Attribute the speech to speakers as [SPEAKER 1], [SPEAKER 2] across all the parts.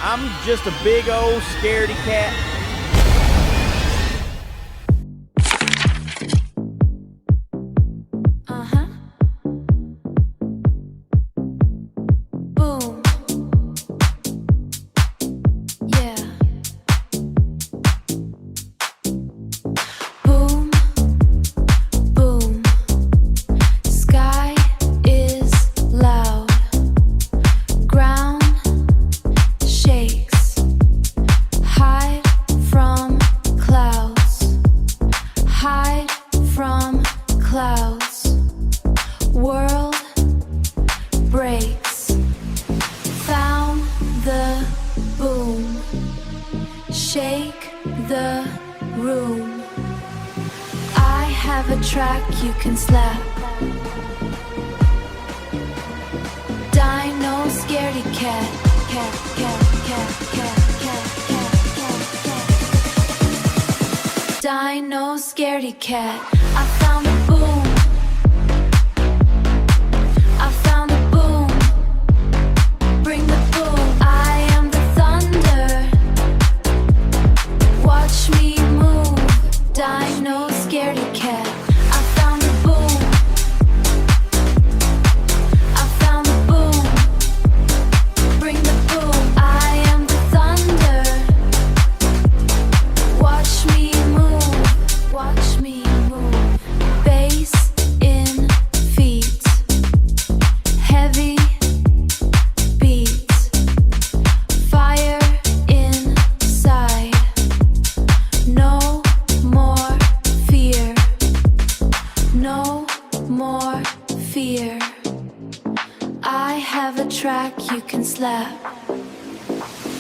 [SPEAKER 1] I'm just a big old scaredy cat.
[SPEAKER 2] Boom. Yeah. Boom, boom. Sky is loud. Ground shakes. Hide from clouds. Hide from clouds. World breaks. Found the boom. Shake the room. I have a track you can slap. Dino-Scaredy-Cat. Cat, cat, cat, cat, cat, cat, cat, cat. Dino-Scaredy-Cat. I found the boom. I found the boom. Bring the boom. I am the thunder. Watch me move. Dino-Scaredy-Cat. I found the boom. I found the boom. Bring the boom. I am the thunder. Watch me move. Watch me move. Bass in feet. Heavy beats. Fire inside. No more fear. No more fear. I have a track you can slap.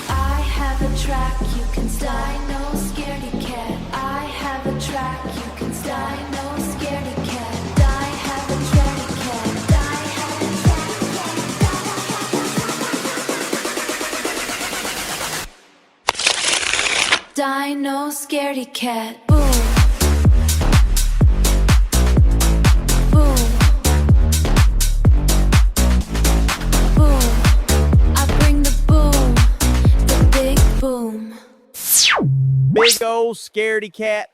[SPEAKER 2] I have a track you can slap. Dino-Scaredy-Cat. I have a track you can slap. Dino-Scaredy-Cat. I have a track cat. I have a track cat. Dino-Scaredy-Cat. Boom. Boom. Boom. I bring the boom. The big boom.
[SPEAKER 1] Big old scaredy cat.